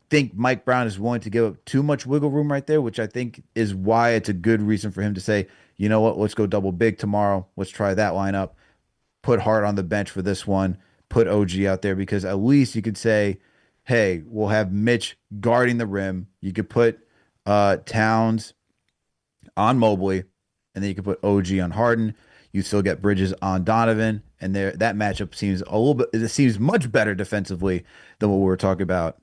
think Mike Brown is willing to give up too much wiggle room right there, which I think is why it's a good reason for him to say, you know what, let's go double big tomorrow. Let's try that lineup. Put Hart on the bench for this one. Put OG out there because at least you could say, hey, we'll have Mitch guarding the rim. You could put Towns on Mobley, and then you could put OG on Harden. You still get Bridges on Donovan, and there that matchup seems a little bit. It seems much better defensively than what we were talking about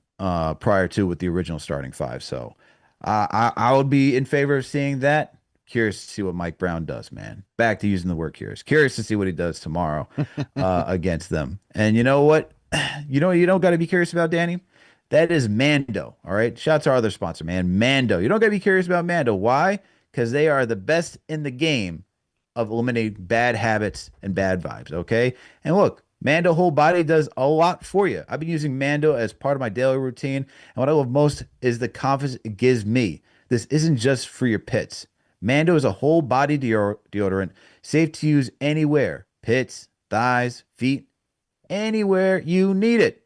prior to with the original starting five. So I would be in favor of seeing that. Curious to see what Mike Brown does, man. Back to using the word curious. Curious to see what he does tomorrow against them. And you know what? You don't got to be curious about, Danny. That is Mando. All right. Shout out to our other sponsor, man. Mando. You don't got to be curious about Mando. Why? Because they are the best in the game of eliminating bad habits and bad vibes. Okay. And look, Mando whole body does a lot for you. I've been using Mando as part of my daily routine. And what I love most is the confidence it gives me. This isn't just for your pits. Mando is a whole body deodorant, safe to use anywhere pits, thighs, feet, anywhere you need it.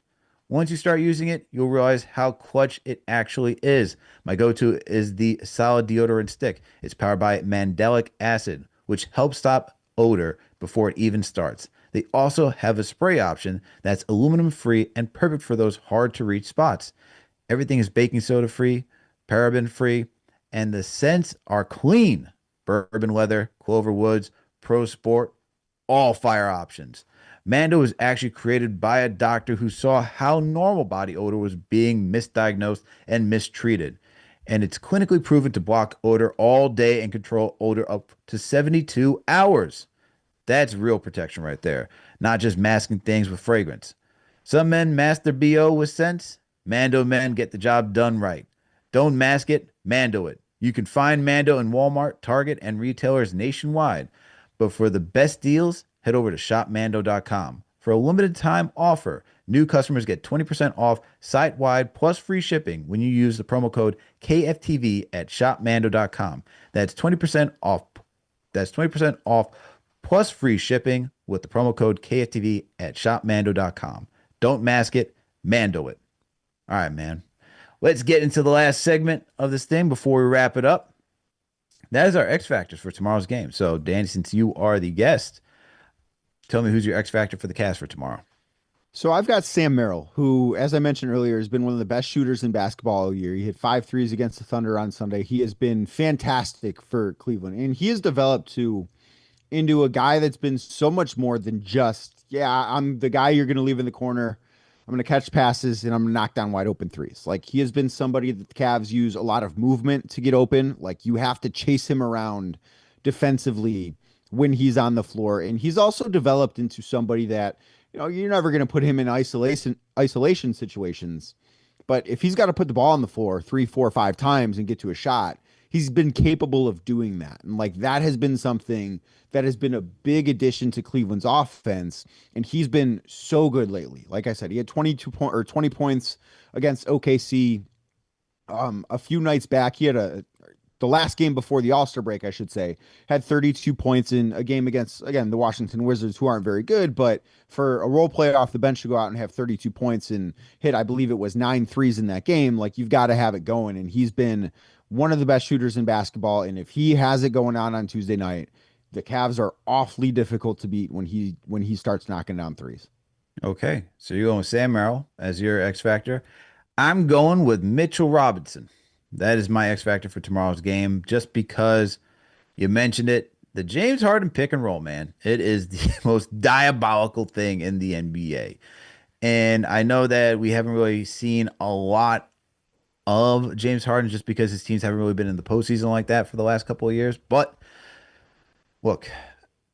Once you start using it, you'll realize how clutch it actually is. My go to is the solid deodorant stick. It's powered by mandelic acid, which helps stop odor before it even starts. They also have a spray option that's aluminum free and perfect for those hard to reach spots. Everything is baking soda free, paraben free, and the scents are clean. Bourbon leather, clover woods, pro sport, all fire options. Mando was actually created by a doctor who saw how normal body odor was being misdiagnosed and mistreated. And it's clinically proven to block odor all day and control odor up to 72 hours. That's real protection right there, not just masking things with fragrance. Some men mask their BO with scents. Mando men get the job done right. Don't mask it, Mando it. You can find Mando in Walmart, Target, and retailers nationwide. But for the best deals, head over to shopmando.com. For a limited time offer, new customers get 20% off site wide plus free shipping when you use the promo code KFTV at shopmando.com. That's 20% off. That's 20% off plus free shipping with the promo code KFTV at shopmando.com. Don't mask it, Mando it. All right, man. Let's get into the last segment of this thing before we wrap it up. That is our X Factors for tomorrow's game. So, Danny, since you are the guest, tell me who's your X Factor for the cast for tomorrow. So I've got Sam Merrill, who, as I mentioned earlier, has been one of the best shooters in basketball all year. He hit 5 threes against the Thunder on Sunday. He has been fantastic for Cleveland, and he has developed into a guy that's been so much more than just, yeah, I'm the guy you're going to leave in the corner. I'm going to catch passes and I'm going to knock down wide open threes. Like he has been somebody that the Cavs use a lot of movement to get open. Like you have to chase him around defensively when he's on the floor. And he's also developed into somebody that, you're never going to put him in isolation situations. But if he's got to put the ball on the floor 3, 4, 5 times and get to a shot, he's been capable of doing that. And like that has been something that has been a big addition to Cleveland's offense. And he's been so good lately. Like I said, he had 20 points against OKC a few nights back. He had the last game before the All-Star break, I should say, had 32 points in a game against, again, the Washington Wizards, who aren't very good, but for a role player off the bench to go out and have 32 points and hit, I believe it was 9 threes in that game, like you've got to have it going. And he's been one of the best shooters in basketball. And if he has it going on Tuesday night, the Cavs are awfully difficult to beat when he starts knocking down threes. Okay, so you're going with Sam Merrill as your X Factor. I'm going with Mitchell Robinson. That is my X Factor for tomorrow's game, just because You mentioned it. The James Harden pick and roll, man. It is the most diabolical thing in the NBA. And I know that we haven't really seen a lot of James Harden just because his teams haven't really been in the postseason like that for the last couple of years. But look,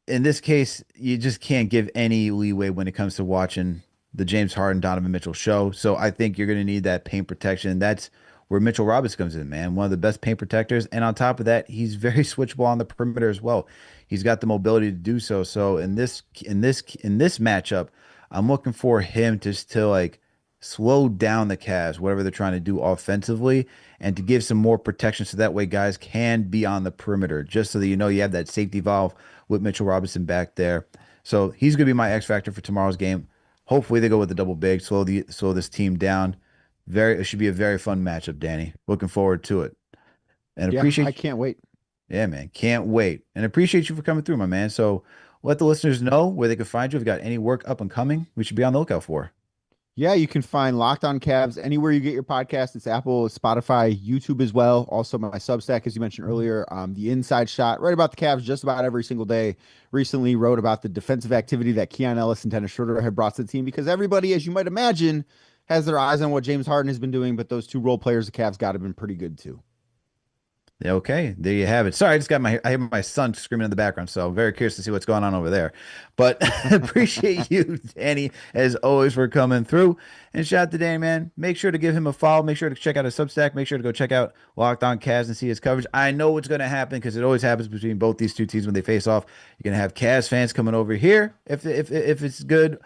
in this case, you just can't give any leeway when it comes to watching the James Harden Donovan Mitchell show. So I think you're going to need that paint protection. That's where Mitchell Robinson comes in, man. One of the best paint protectors. And on top of that, he's very switchable on the perimeter as well. He's got the mobility to do so. So in this matchup, I'm looking for him to like slow down the Cavs, whatever they're trying to do offensively, and to give some more protection so that way guys can be on the perimeter, just so that you have that safety valve with Mitchell Robinson back there. So he's going to be my X factor for tomorrow's game. Hopefully they go with the double big, slow this team down. It should be a very fun matchup, Danny. Looking forward to it. And Yeah, I appreciate can't wait. Yeah, man. Can't wait. And appreciate you for coming through, my man. So let the listeners know where they can find you. If you got any work up and coming, we should be on the lookout for. Yeah, you can find Locked On Cavs anywhere you get your podcast. It's Apple, Spotify, YouTube as well. Also, my Substack, as you mentioned earlier, the Inside Shot, right about the Cavs just about every single day. Recently wrote about the defensive activity that Keon Ellis and Dennis Schroeder had brought to the team because everybody, as you might imagine, has their eyes on what James Harden has been doing, but those two role players the Cavs got have been pretty good too. Yeah, okay, there you have it. Sorry, I hear my son screaming in the background, so I'm very curious to see what's going on over there. But appreciate you, Danny, as always, for coming through. And shout out to Danny, man. Make sure to give him a follow. Make sure to check out his Substack. Make sure to go check out Locked On Cavs and see his coverage. I know what's going to happen because it always happens between both these two teams when they face off. You're going to have Cavs fans coming over here if it's good.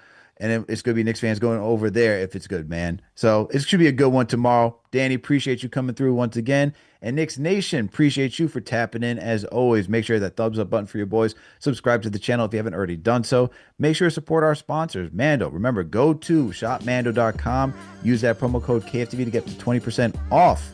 And it's going to be Knicks fans going over there if it's good, man. So it should be a good one tomorrow. Danny, appreciate you coming through once again. And Knicks Nation, appreciate you for tapping in as always. Make sure that thumbs up button for your boys. Subscribe to the channel if you haven't already done so. Make sure to support our sponsors, Mando. Remember, go to shopmando.com. Use that promo code KFTV to get to 20% off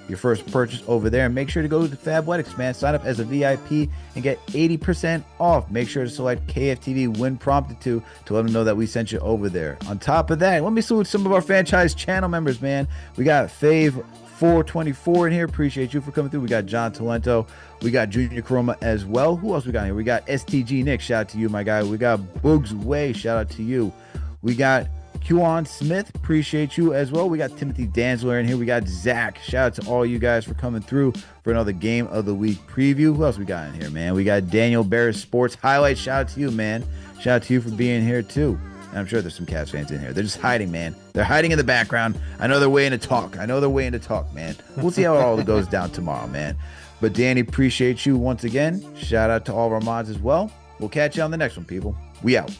your first purchase over there, and make sure to go to Fabletics, man. Sign up as a VIP and get 80% off. Make sure to select KFTV when prompted to let them know that we sent you over there. On top of that, let me salute some of our franchise channel members, man. We got Fave 424 in here. Appreciate you for coming through. We got John Talento. We got Junior Chroma as well. Who else we got here? We got STG Nick. Shout out to you, my guy. We got Boogs Way. Shout out to you. We got Qan Smith, appreciate you as well. We got Timothy Danzler in here. We got Zach. Shout out to all you guys for coming through for another Game of the Week preview. Who else we got in here, man? We got Daniel Barris Sports Highlights. Shout out to you, man. Shout out to you for being here, too. And I'm sure there's some Cavs fans in here. They're just hiding, man. They're hiding in the background. I know they're waiting to talk. Man. We'll see how it all goes down tomorrow, man. But Danny, appreciate you once again. Shout out to all of our mods as well. We'll catch you on the next one, people. We out.